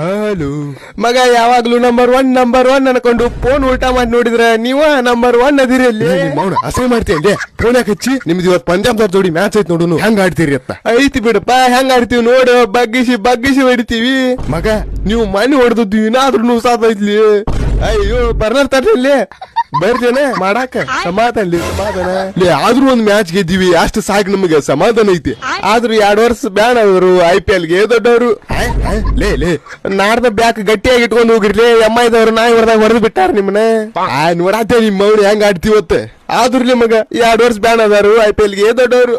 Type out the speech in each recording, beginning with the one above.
Hello ಮಗ, ಯಾವಾಗ್ಲೂ number one ಅನ್ಕೊಂಡು ಫೋನ್ ಉಲ್ಟಾ ಮಾಡಿ ನೋಡಿದ್ರ ನೀವ ನಂಬರ್ 1 ಅದಿರಿ ಅಲ್ಲಿ. ಮೌನ ಅಸಹ್ಯ ಮಾಡ್ತೀಯ ಫೋನ್ ಯಾಕೆ ಹಚ್ಚಿ? ನಿಮ್ದು ಇವತ್ತು ಪಂಜಾಬ್ದವ್ರ ಜೋಡಿ ಮ್ಯಾಚ್ ಐತ್ ನೋಡು, ಹೆಂಗ್ ಆಡ್ತೀರಿ ಅಂತ. ಐತಿ ಬಿಡಪ್ಪ, ಹೆಂಗ್ ಆಡ್ತೀವಿ ನೋಡು. ಬಗ್ಗಿಸಿ ಹೊಡಿತೀವಿ. ಮಗ ನೀವು ಮನೆ ಹೊಡೆದಿದ್ವಿ ಏನಾದ್ರೂ ಸಾತೈತ್ಲಿ. ಅಯ್ಯೋ ಬರ್ನರ್ ತರ್ಲಿ ಬರ್ದೇನೆ ಮಾಡಾಕ ಸಮಾಧಾನ. ಆದ್ರೂ ಒಂದ್ ಮ್ಯಾಚ್ ಗೆದ್ದೀವಿ, ಅಷ್ಟು ಸಾಕು ನಮ್ಗೆ, ಸಮಾಧಾನ ಐತಿ. ಆದ್ರೂ 2 ವರ್ಷ ಬ್ಯಾನ್ ಅವರು IPL ಗೆ ದೊಡ್ಡವರು. ಲೇ ನಾಡ್ದ ಬ್ಯಾಕ್ ಗಟ್ಟಿಯಾಗಿ ಇಟ್ಕೊಂಡು ಹೋಗಿರ್ಲಿ. MIದವ್ರು ನಾಯಿ ಹೊಡೆದು ಬಿಟ್ಟಾರ ನಿಮ್ಮನ್ನ. ನೋಡಾತೆ ನಿಮ್ ಮೌನ ಹೆಂಗ್ ಆಡ್ತೀವತ್ತ. ಆದ್ರೂ ನಿಮಗ 2 ವರ್ಷ ಬ್ಯಾನ್ ಅದಾರು, IPL ಗೆ ದೊಡ್ಡವರು.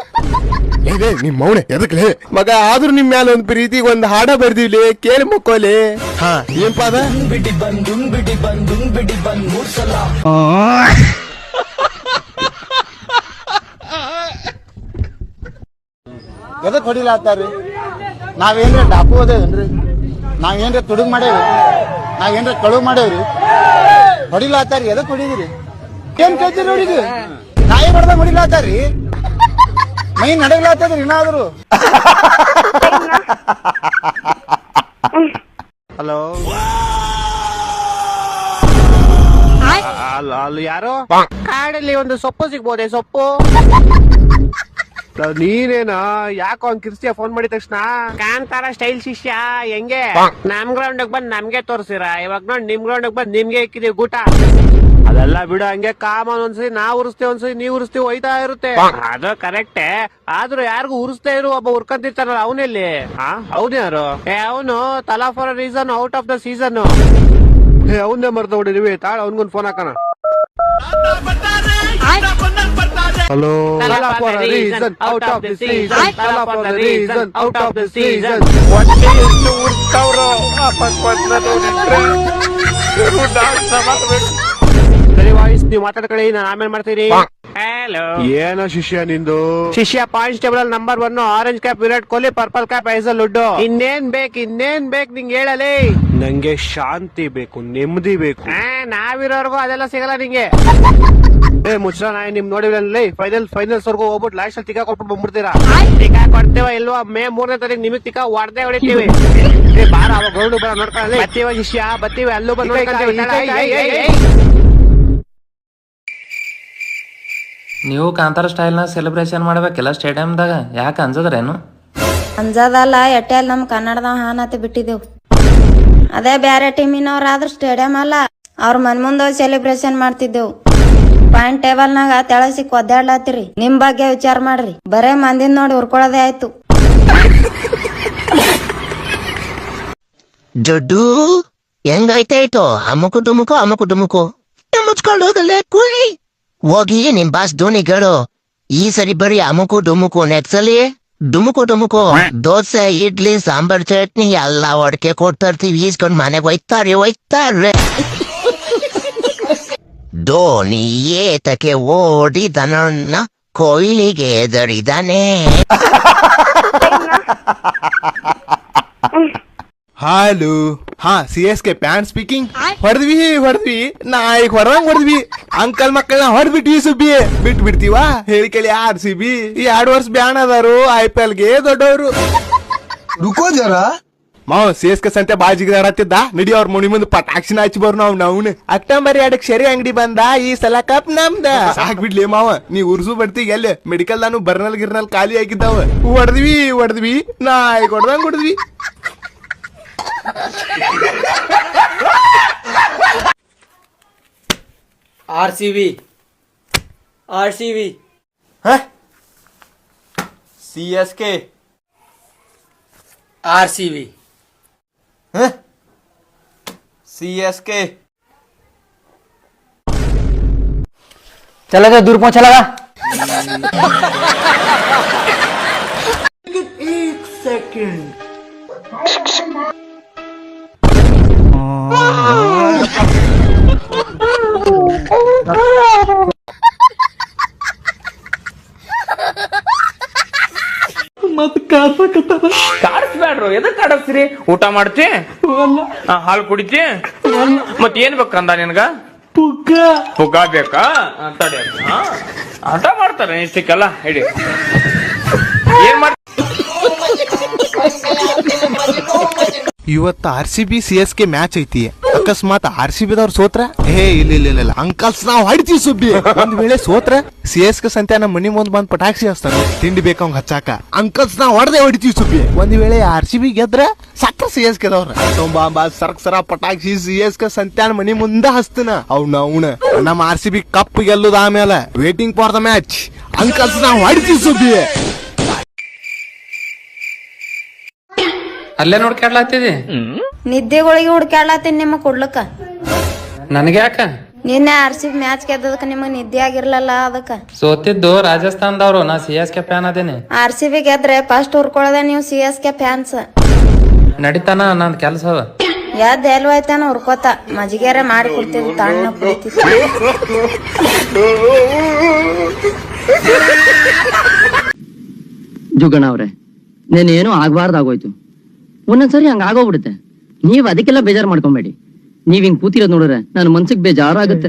ನಿಮ್ ಮೌನ ಎದಕ್ಲೆ ಮಗ? ಆದ್ರೂ ನಿಮ್ ಮ್ಯಾಲ ಒಂದ್ ಪ್ರೀತಿಗೆ ಒಂದ್ ಹಾಡ ಬರ್ದಿವ್ಲಿ, ಕೇಳಿ ಮಕ್ಕೋಲಿ. ಹಾ ಏನ್ ಪಾದ? ಎದಕ್ ಹೊಡಿಲಾತಾರ್ರಿ? ನಾವೇನ್ರ ಡಾಕು ಅದೇನ್ರಿ? ನಾವೇನ್ರ ತುಡುಗ್ ಮಾಡೇವ್ರಿ? ನಾವೇನ್ರ ಕಳುವು ಮಾಡೇವ್ರಿ? ಹೊಡಿಲಾತಾರಿ, ಎದಕ್ ಹೊಡಿದಿರಿ? ಏನ್ ಕೈತಿ ನೋಡಿದ್ರಿ? ನಾಯಿ ಹೊಡೆದ ಹೊಡಿಲಾತಾರಿ, ಮೈ ನಡಗ್ಲಾತದ್ರಿ ಏನಾದ್ರು. ಹಲೋ ಅಲ್ಲಿ ಯಾರು? ಕಾಡಲ್ಲಿ ಒಂದು ಸೊಪ್ಪು ಸಿಗ್ಬೋದೆ? ಸೊಪ್ಪು ನೀನೇನಾ? ಯಾಕೋ ಅವ್ನ್ ಕಿರ್ಸ್ತಿಯ ಫೋನ್ ಮಾಡಿದ ತಕ್ಷಣ? ಕಾಂತಾರ ಸ್ಟೈಲ್ ಶಿಷ್ಯ ಹೆಂಗೆ? ನಮ್ ಗ್ರೌಂಡ್ ಬಂದ್ ನಮ್ಗೆ ತೋರ್ಸಿರ, ಇವಾಗ ನೋಡಿ ನಿಮ್ ಗ್ರೌಂಡ್ ಬಂದ್ ನಿಮ್ಗೆ ಇಕ್ಕಿದೀವಿ ಗೂಟ. ಅದೆಲ್ಲ ಬಿಡು, ಹಂಗೆ ಕಾಮನ್. ಒಂದ್ಸರಿ ನಾವ್ ಉರಿಸ್ತೇವೆ, ಒಂದ್ಸರಿ ನೀವ್ ಉರಿಸ್ತೀವಿ, ಹೋಯ್ತಾ ಇರುತ್ತೆ. ಅದು ಕರೆಕ್ಟೇ, ಆದ್ರೂ ಯಾರಿಗೂ ಉರಿಸ್ತಾ ಇರು, ಒಬ್ಬ ಉರ್ಕಂತಿರ್ತಾರಲ್ಲ ಅವನಲ್ಲಿ. ಹೌದ್ಯಾರು? ಅವನು ತಲಾ for reason out of the season. ಅವನ್ನೇ ಮರ್ತ ಹೊಡಿದೀವಿ, ತಾಳ ಅವನ್ಗೊಂದು ಫೋನ್ ಹಾಕೋಣ. Hello, reason out of the season, ತಲಾ for the reason out of the season. ಸರಿ ವಾಯ್ಸ್ ನೀವು ಮಾತಾಡ್ಕೊಳ್ಳಿ, ನಾನು ಆಮೇಲೆ ಮಾಡ್ತೀನಿ. ಹಲೋ, ಏನೋ ಶಿಷ್ಯ ನಿಂದು? ಶಿಷ್ಯ constable number 1 orange cap Virat Kohli, purple cap Hazlewood. ಇನ್ನೇನ್ ಬೇಕು ನಿಂಗೆ ಹೇಳಲಿ? ನಂಗೆ ಶಾಂತಿ ಬೇಕು, ನೆಮ್ಮದಿ ಬೇಕು. ನಾವಿರೋರ್ಗು ಅದೆಲ್ಲ ಸಿಗಲ್ಲ ನಿಂಗೆ. ಮುಚ್ಚ ನಾಯಿ, ನಿಮ್ ನೋಡಿಲ್ಲ ಫೈನಲ್ಸ್ ವರ್ಗು ಹೋಗ್ಬಿಟ್ಟು ಲಾಸ್ಟ್ ಅಲ್ಲಿ ತಿಕ್ಕಾ ಕೊಟ್ಬಿಟ್ಟು ಬಂದ್ಬಿಡ್ತೀರಾ. ತಿಕ್ಕಾ ಕೊಡ್ತೇವ ಇಲ್ವಾ? ಮೇ 3ನೇ ತಾರೀಕು ನಿಮಗ್ ತಿಕ್ಕಾ ಹೊಡೆದೇ ಹೊಡಿತೀವಿ. ಬಾರ ಅವಾಗ ಗೌಡು ಬರ ನೋಡ್ಕೊಳ್ಳಿ. ಬತ್ತೀವ ಶಿಷ್ಯ, ಬತ್ತೀವಿ, ಅಲ್ಲೂ ಬಂದು ನೀವು ಕಾಂತಾರ ಸ್ಟೈಲ್ನ ಸೆಲೆಬ್ರೇಷನ್ ಮಾಡ್ಬೇಕಿಲ್ಲ ಸ್ಟೇಡಿಯಂದಾಗ, ಯಾಕೆ ಅಂಜದ್ರೇನು? ಅಂಜದಲ್ಲ, ಎಟ್ಟೆಲ್ ನಮ್ ಕನ್ನಡದ ಹಾನತಿ ಬಿಟ್ಟಿದ್ದೆವು. ಅದೇ ಬ್ಯಾರೆ ಟೀಮಿನವ್ರಾದ್ರೂ ಸ್ಟೇಡಿಯಂ ಅಲ್ಲ, ಅವ್ರ ಮನ್ ಮುಂದೆ ಸೆಲೆಬ್ರೇಷನ್ ಮಾಡ್ತಿದ್ದೆವು. ಪಾಯಿಂಟ್ ಟೇಬಲ್ ನಾಗ ತೆಳಸಿ ಒದ್ದಾಡ್ಲತ್ತೀರಿ. ನಿಮ್ ಬಗ್ಗೆ ವಿಚಾರ ಮಾಡ್ರಿ, ಬರೇ ಮಂದಿನ ನೋಡಿ ಉರ್ಕೊಳ್ಳೋದೇ ಆಯ್ತು. ದೊಡ್ಡು ಹೆಂಗಾಯ್ತಾಯ್ತು? ಅಮ್ಮಕು ಡುಮುಕು ಮುಚ್ಕೊಂಡು ಹೋಗಲ್ಲ ಕೂಲಿ ಹೋಗಿ. ನಿಮ್ ಬಾಸ್ ಧೋನಿಗಳು ಈ ಸರಿ ಬರೀ ಅಮ್ಮಕು ಡುಮುಕು, ನೆಕ್ಸಲಿ ಡುಮುಕು ದೋಸೆ, ಇಡ್ಲಿ, ಸಾಂಬಾರ್, ಚಟ್ನಿ ಎಲ್ಲ ಒಡಕೆ ಕೊಡ್ತಾರ್ತೀವಿ. ಈಸ್ಕೊಂಡ್ ಮನೆಗೆ ಹೋಯ್ತಾರೆ. ಧೋನಿ ಏತಕ್ಕೆ ಓಡಿದನನ್ನ ಕೊಹ್ಲಿಗೆ ಎದರಿದಾನೆ. ಹಲೋ, ಹಾ CSK ಪ್ಯಾನ್ ಸ್ಪೀಕಿಂಗ್. ಹೊಡೆದ್ವಿ ನಾಯಿ ಹೊಡೆದ್ವಿ. ಅಂಕಲ್ ಮಕ್ಕಳನ್ನ ಹೊಡೆದ್ಬಿಟ್ವಿ. ಸುಬ್ಬಿ ಬಿಡ್ತೀವಾ? ಹೇಳಿ ಕೇಳಿ RCB 2 ವರ್ಷ ಬ್ಯಾನ್ ಅದಾರು, IPL ಗೆ ದೊಡ್ಡವರು. ರುಕೋ ಜರ ಮಾವ CSK ಸಂತೆ ಬಾಜಿಗಾಡತ್ತಿದ್ದ. ನಡಿ ಅವ್ರ ಮುನಿ ಮುಂದೆ ಪಟಾಕ್ಷಿನ ಹಚ್ಚಿ ಬರ್ ನಾವು. ಅಕ್ಟೋಬರ್ 2ಕ್ಕೆ ಶರಿ ಅಂಗಡಿ ಬಂದ, ಈ ಸಲ ಕಪ್ ನಮ್ದ. ಸಾಕ್ಬಿಡ್ಲಿ ಮಾವ, ನೀ ಉರ್ಸು ಬಡ್ತಿಗೆ ಎಲ್ಲಿ ಮೆಡಿಕಲ್ ನಾನು ಬರ್ನಲ್ ಖಾಲಿ ಆಗಿದ್ದಾವ. ಹೊಡೆದ್ವಿ ನಾಯಿ ಹೊಡೆದ್ವಿ. RCB CSK RCB CSK चला जा, दूर पहुंचा लगा. 1 सेकंड. ಮತ್ ಕಾಡ್ಸ್ಬೇಡ್ರು, ಎದಕ್ ಕಾಡಸ್ತೀರಿ? ಊಟ ಮಾಡ್ತಿ, ಹಾಲು ಕುಡಿತಿ, ಮತ್ ಏನ್ ಬೇಕಂದ ನಿನ್ಗ? ಪುಗ್ಗ ಬೇಕಾ? ತಡಿ, ಆಟ ಮಾಡ್ತಾರೆ ಇಷ್ಟಕ್ಕೆಲ್ಲ. ಹಿಡಿ, ಏನ್ ಮಾಡ್ತ ಇವತ್ತು RCB CSK ಮ್ಯಾಚ್ ಐತಿ. ಅಕಸ್ಮಾತ್ RCB ದವ್ರು ಸೋತ್ರ ಇಲ್ಲ ಅಂಕಲ್ಸ್ ನಾವ್ ಹೊಡಿತೀವಿ ಸುಬ್ಬಿ. ಒಂದ್ ವೇಳೆ ಸೋತ್ರ CSK ಸಂತೆ ನಮ್ಮ ಮನಿ ಮುಂದ್ ಬಂದ್ ಪಟಾಕ್ಷಿ ಹಚ್ತಾನ, ತಿಂಡಿ ಬೇಕಂಗ್ ಹಚ್ಚಾಕ. ಅಂಕಲ್ಸ್ ನಾವ್ ಹೊಡಿತೀವಿ ಸುಬ್ಬಿ. ಒಂದ್ ವೇಳೆ RCB ಗೆದ್ರ ಸಕ್ರ CSK ದವ್ರ ತುಂಬಾ ಸರ ಪಟಾಕ್ಷಿ CSK ಸಂತ್ಯಾನ ಮನಿ ಮುಂದ ಹಚ್ತನ. ಅವ್ನ ನಮ್ಮ RCB ಕಪ್ ಗೆಲ್ಲುದ ಆಮೇಲೆ waiting for the match. Uncles ನಾವ್ ಹೊಡಿತೀವಿ ಸುಬ್ಬಿ. ಅಲ್ಲೇ ನೋಡ್ಕ್ಯಾಡ್ಲಾತಿದಿ? ನಿದ್ದೆಗಳಿಗೆ ಹುಡ್ಕ್ಯಾಡ್ಲಾತೀನಿ ನಿಮಗ್ ಕೊಡ್ಲಕ್ಕ. ನನಗೆ ಯಾಕ? ನಿನ್ನೆ RCB ಮ್ಯಾಚ್ ಗೆದ್ದದಕ್ಕ ನಿಮಗ್ ನಿದ್ದೆ ಆಗಿರ್ಲಲ್ಲ ಅದಕ್ಕ. ಸೋತಿದ್ದು ರಾಜಸ್ಥಾನದವ್ರು, ನಾ CSK ಫ್ಯಾನ್ ಅದೇನೆ. RCB ಗೆದ್ರೆ ಫಸ್ಟ್ ಹುರ್ಕೊಳ್ಳೋದೆ ನೀವು CSK ಫ್ಯಾನ್ಸ್. ನಡಿತಾನ ನಂದ್ ಕೆಲ್ಸ ಅದ. ಯಾವ್ದು ಎಲ್ವಾಯ್ತಾನ ಹುರ್ಕೋತ ಮಜ್ಜಿಗೆರೆ ಮಾಡಿ ಕೊಡ್ತಿದ್ವಿ, ತಣ್ಣ ಕುಡಿತಿದ್ವಿ. ಜುಗಣ ಅವ್ರೆ, నేనేನು ಆಗ್ಬಾರ್ದಾಗೋಯ್ತು. ಒಂದೊಂದ್ಸರಿ ಹಂಗ ಆಗೋಗ್ಬಿಡುತ್ತೆ. ನೀವ್ ಅದಕ್ಕೆಲ್ಲ ಬೇಜಾರ್ ಮಾಡ್ಕೊಂಬೇಡಿ. ನೀವ್ ಹಿಂಗ್ ಕೂತಿರೋದ್ ನೋಡ್ರೆ ನನ್ನ ಮನ್ಸಿಗೆ ಬೇಜಾರಾಗುತ್ತೆ.